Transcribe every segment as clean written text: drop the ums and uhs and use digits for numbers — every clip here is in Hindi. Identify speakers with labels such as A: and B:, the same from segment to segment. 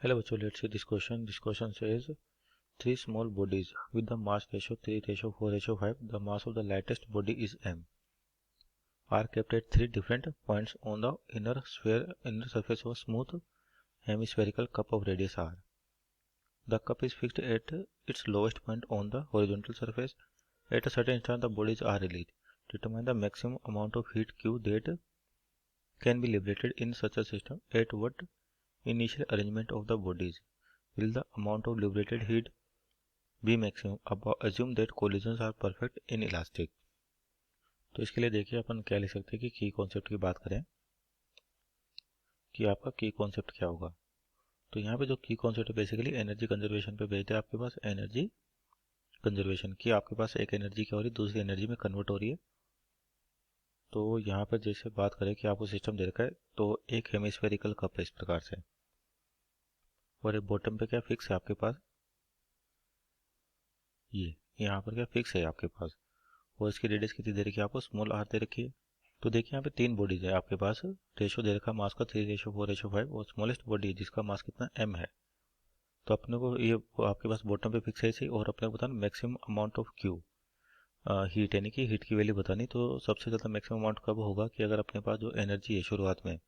A: Hello bachcho, let's see this question. This question says three small bodies with the mass ratio 3:4:5. The mass of the lightest body is m. Are kept at three different points on the inner surface of a smooth hemispherical cup of radius r. The cup is fixed at its lowest point on the horizontal surface. At a certain instant, the bodies are released. Determine the maximum amount of heat Q that can be liberated in such a system. At what initial arrangement of the bodies will the amount of liberated heat be maximum? अब assume that collisions are perfect inelastic. तो इसके लिए देखिए अपन क्या लिख सकते हैं कि की कॉन्सेप्ट की बात करें कि आपका की कॉन्सेप्ट क्या होगा। तो यहाँ पे जो की कॉन्सेप्ट है बेसिकली एनर्जी कंजर्वेशन पे बेस्ड है। आपके पास एनर्जी कंजर्वेशन की आपके पास एक एनर्जी क्या हो रही है दूसरी एनर्जी में कन्वर्ट हो रही है। तो यहाँ पर जैसे बात करें कि आपको सिस्टम दे रखा है तो एक हेमिस्फेरिकल कप है इस प्रकार से और एक बॉटम पे क्या फिक्स है आपके पास ये यहाँ पर क्या फिक्स है आपके पास और इसकी रेडियस कितनी दे रखी है आपको स्मॉल आर दे रखी है। तो देखिए यहाँ पे तीन बॉडीज है आपके पास रेशो दे रखा है मास का 3:4:5 और स्मॉलेस्ट बॉडी है जिसका मास कितना m है। तो अपने को ये आपके पास बॉटम पे फिक्स है इसे और अपने को बताना maximum amount of Q heat यानी कि हीट की वैल्यू बतानी। तो सबसे ज़्यादा मैक्सिमम अमाउंट कब होगा कि अगर अपने पास जो एनर्जी है शुरुआत में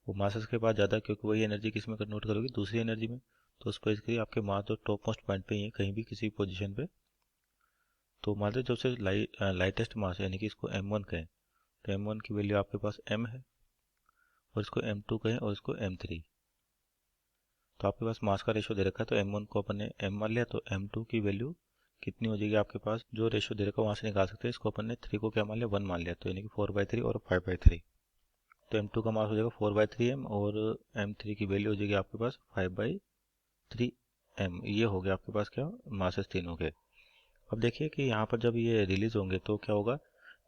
A: वो मासेस के पास ज़्यादा क्योंकि वही एनर्जी किस में कन्वर्ट करोगी दूसरी एनर्जी में। तो उस पर आपके मास जो टॉप मोस्ट पॉइंट पे ही है कहीं भी किसी पोजिशन पे। तो मान लीजिए जब से लाइटेस्ट मास है यानी कि इसको m1 कहें तो m1 की वैल्यू आपके पास m है और इसको m2 कहें और इसको m3। तो आपके पास मास का रेशो दे रखा है तो m1 को अपन ने m मान लिया तो m2 की वैल्यू कितनी हो जाएगी आपके पास जो रेशो दे रखा है वहाँ से निकाल सकते हैं। इसको अपन ने 3 को क्या मान लिया 1 मान लिया तो यानी कि 4/3 और 5/3। तो m2 का मास हो जाएगा 4/3m और m3 की वैल्यू हो जाएगी आपके पास 5/3m। ये हो गया आपके पास क्या मासेस तीनों के। अब देखिए कि यहाँ पर जब ये रिलीज होंगे तो क्या होगा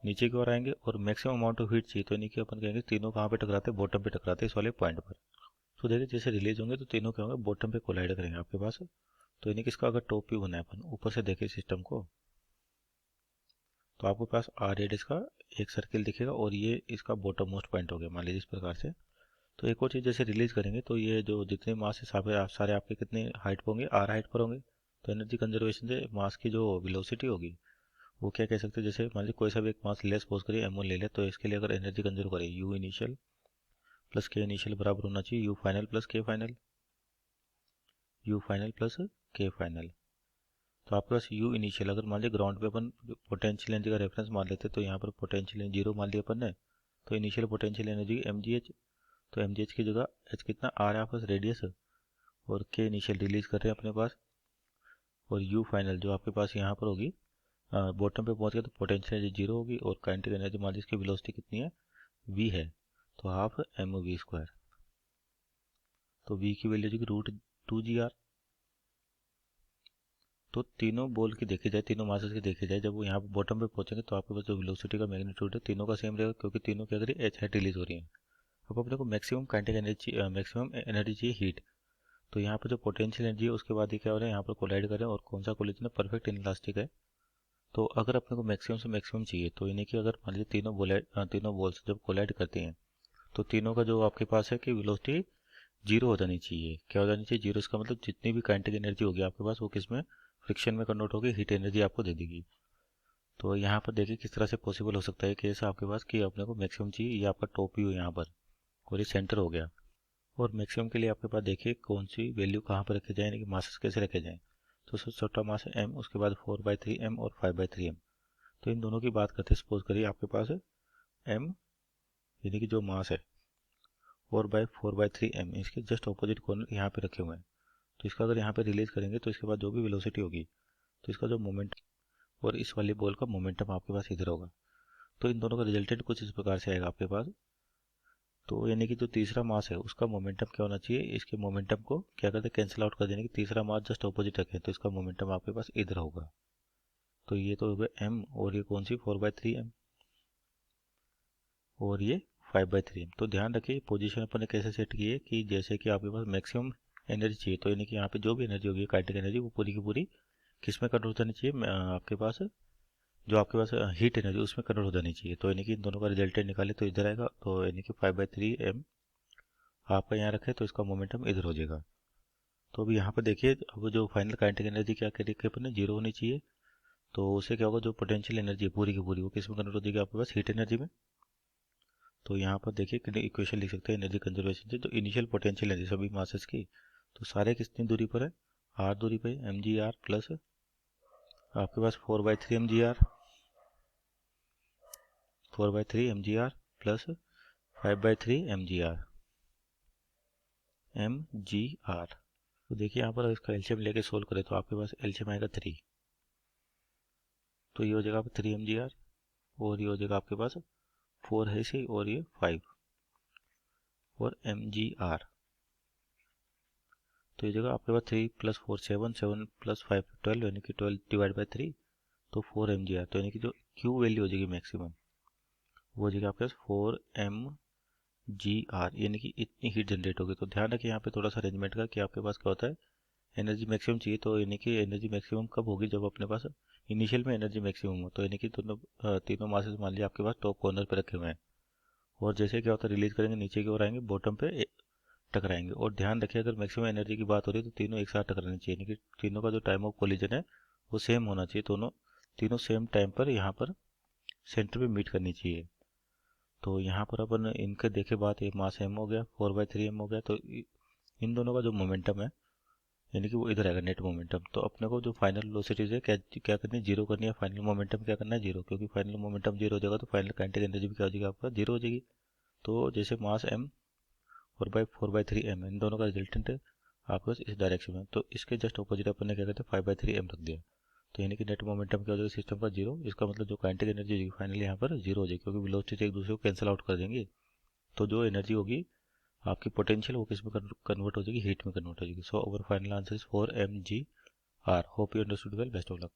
A: नीचे की ओर आएंगे और मैक्सिमम अमाउंट ऑफ हीट चाहिए तो यानी कि अपन कहेंगे तीनों कहाँ पे टकराते हैं बॉटम पे टकराते हैं इस वाले पॉइंट पर। तो देखिए जैसे रिलीज होंगे तो तीनों क्या होंगे बॉटम पे कोलाइड करेंगे आपके पास। तो यानी कि इसका अगर टॉप व्यू बना है अपन ऊपर से देखें सिस्टम को तो आपके पास आर रेडियस का एक सर्किल दिखेगा और ये इसका बॉटम मोस्ट पॉइंट हो गया मान लीजिए इस प्रकार से। तो एक और चीज़ जैसे रिलीज करेंगे तो ये जो जितने मास है सारे आपके कितने हाइट पर होंगे आर हाइट पर होंगे। तो एनर्जी कंजर्वेशन से मास की जो वेलोसिटी होगी वो क्या कह सकते हैं जैसे मान लीजिए कोई सा भी एक मास ले सपोज करिए m1 ले लिया तो इसके लिए अगर एनर्जी कंजर्व करें u initial plus k initial बराबर होना चाहिए u final plus k final k final. तो आपके पास u इनिशियल अगर मान लीजिए ग्राउंड पे अपन पोटेंशियल एनर्जी का रेफरेंस मान लेते तो यहाँ पर पोटेंशियल एनर्जी 0 मान लिया अपन ने। तो इनिशियल पोटेंशियल एनर्जी mgh तो mgh की जगह h कितना r है आपके पास रेडियस और k इनिशियल रिलीज कर रहे हैं अपने पास और u फाइनल जो आपके पास यहाँ पर होगी बॉटम पे पहुंच गया तो पोटेंशियल एनर्जी 0 होगी और काइनेटिक एनर्जी मान लीजिए इसकी वेलोसिटी कितनी है v है तो हाफ mv²। तो v की वैल्यू होगी √2gr। तो तीनों बॉल की देखी जाए तीनों मासेस की देखी जाए जब वो यहाँ पे बॉटम पे पहुंचेंगे तो आपके पास जो वेलोसिटी का मैग्नीट्यूड है तीनों का सेम रहेगा क्योंकि तीनों क्या करिए एच हेट रिलीज हो रही है। अब अपने को maximum kinetic energy maximum energy चाहिए हीट। तो यहाँ पर जो पोटेंशियल एनर्जी है उसके बाद ही क्या हो रहा है यहाँ पर कोलाइड कर रहे हैं और कौन सा कोलिजन है परफेक्ट इनलास्टिक है। तो अगर अपने को मैक्सिमम से मैक्सिमम चाहिए तो यानी कि अगर मान लीजिए तीनों बॉल्स जब कोलाइड करती हैं तो तीनों का जो आपके पास है कि वेलोसिटी 0 हो जानी चाहिए। क्या हो जानी चाहिए 0 इसका मतलब जितनी भी काइनेटिक एनर्जी होगी आपके पास वो किस में फ्रिक्शन में कन्वर्ट होगी हीट एनर्जी आपको दे देगी। तो यहाँ पर देखिए किस तरह से पॉसिबल हो सकता है केस आपके पास कि अपने को मैक्सिमम चाहिए ये आपका टॉप व्यू यहाँ पर और ये सेंटर हो गया। और मैक्सिमम के लिए आपके पास देखिए कौन सी वैल्यू कहाँ पर रखे जाए यानी कि मासेस कैसे रखे जाएँ। तो सबसे छोटा मास है m उसके बाद 4/3m और 5/3m। तो इन दोनों की बात करते हैं सपोज करिए आपके पास है m यानी कि जो मास है 4/3m इसके जस्ट ऑपोजिट कॉर्नर यहाँ पे रखे हुए हैं। तो इसका अगर यहाँ पे रिलीज करेंगे तो इसके बाद जो भी वेलोसिटी होगी तो इसका जो मोमेंट और इस वाली बॉल का मोमेंटम आपके पास इधर होगा। तो इन दोनों का रिजल्टेंट कुछ इस प्रकार से आएगा आपके पास। तो यानी कि जो तीसरा मास है उसका मोमेंटम क्या होना चाहिए इसके मोमेंटम को क्या करते हैं कैंसिल आउट कर देने की तीसरा मास जस्ट ऑपोजिट रखें तो इसका मोमेंटम आपके पास इधर होगा। तो ये तो हो गया m और ये कौन सी 4/3m और ये 5/3m। तो ध्यान रखिए पोजीशन अपन ने कैसे सेट की है कि जैसे कि आपके पास मैक्सिमम एनर्जी चाहिए तो यानी कि यहाँ पे जो भी एनर्जी होगी काइनेटिक एनर्जी वो पूरी की पूरी किस में कन्वर्ट होनी चाहिए आपके पास जो आपके पास हीट एनर्जी उसमें कन्वर्ट हो जानी चाहिए। तो यानी कि इन दोनों का रिजल्टेंट निकाले तो इधर आएगा तो यानी कि 5/3m आपका यहाँ रखे तो इसका मोमेंटम इधर हो जाएगा। तो अभी यहाँ पर देखिए, अब जो फाइनल काइनेटिक एनर्जी क्या करेगी कि अपने जीरो होनी चाहिए। तो उससे क्या होगा, जो पोटेंशियल एनर्जी है पूरी की पूरी वो किस में कन्वर्ट हो जाएगी आपके पास, हीट एनर्जी में। तो यहाँ पर देखिए इक्वेशन लिख सकते हैं एनर्जी कंजर्वेशन से, जो इनिशियल पोटेंशियल एनर्जी सभी मासेस की, तो सारे कितनी दूरी पर है, आर दूरी पे, एम जी आर प्लस आपके पास 4/3 M G R, 4/3 M G R plus 5/3 M G R, M G R. तो देखिए यहाँ पर इसका एलसीएम लेके सोल्व करें तो आपके पास एलसीएम आएगा 3। तो ये हो जाएगा आपका 3 एम जी आर, और ये हो जाएगा आपके पास 4 है इसे, और ये 5 और एम जी आर। तो ये जगह आपके पास 3 + 4 7, 7 + 5 12, यानी कि 12 डिवाइड बाई 3, तो 4 एम जी आर। तो यानी कि जो क्यू वैल्यू हो जाएगी मैक्सिमम, वो हो जाएगी आपके पास 4 एम जी आर, यानी कि इतनी हीट जनरेट होगी। तो ध्यान रखिए यहाँ पे थोड़ा सा अरेंजमेंट का, कि आपके पास क्या होता है, एनर्जी मैक्सिमम चाहिए, तो यानी कि एनर्जी मैक्सिमम कब होगी, जब अपने पास इनिशियल में एनर्जी मैक्सिमम हो। तो यानी कि तीनों मासेस मान लिया आपके पास टॉप कॉर्नर पे रखे हुए हैं, और जैसे क्या होता है रिलीज करेंगे नीचे की ओर आएंगे, बॉटम पे टकराएंगे। और ध्यान रखिए अगर मैक्सिमम एनर्जी की बात हो रही है तो तीनों एक साथ टकरानी चाहिए, यानी कि तीनों का जो टाइम ऑफ कोलिजन है वो सेम होना चाहिए, दोनों तीनों सेम टाइम पर यहाँ पर सेंटर पे मीट करनी चाहिए। तो यहाँ पर अपन इनके देखे बात, ये मास एम हो गया, 4/3 एम हो गया, तो इन दोनों का जो मोमेंटम है, यानी कि वो इधर आएगा नेट मोमेंटम। तो अपने को जो फाइनल वेलोसिटीज है क्या क्या करनी है, जीरो करनी है। फाइनल मोमेंटम क्या करना है, जीरो, क्योंकि फाइनल मोमेंटम जीरो हो जाएगा तो फाइनल काइनेटिक एनर्जी भी क्या हो जाएगी आपका, जीरो हो जाएगी। तो जैसे मास एम और बाई 4/3 एम, इन दोनों का रिजल्टेंट है आपके पास इस डायरेक्शन में, तो इसके जस्ट अपोजिट अपन ने क्या कहते हैं 5/3 एम रख दिया। तो यानी कि नेट मोमेंटम क्या हो जाएगा सिस्टम का, जीरो। इसका मतलब जो काइनेटिक एनर्जी होगी फाइनली यहाँ पर जीरो हो जाएगी, क्योंकि वेलोसिटी एक दूसरे को कैंसिल आउट कर देंगे। तो जो एनर्जी होगी आपकी पोटेंशियल, वो किस में कन्वर्ट हो जाएगी, हीट में कन्वर्ट हो जाएगी। So our final answer is 4 mg r। Hope you understood well, best of luck.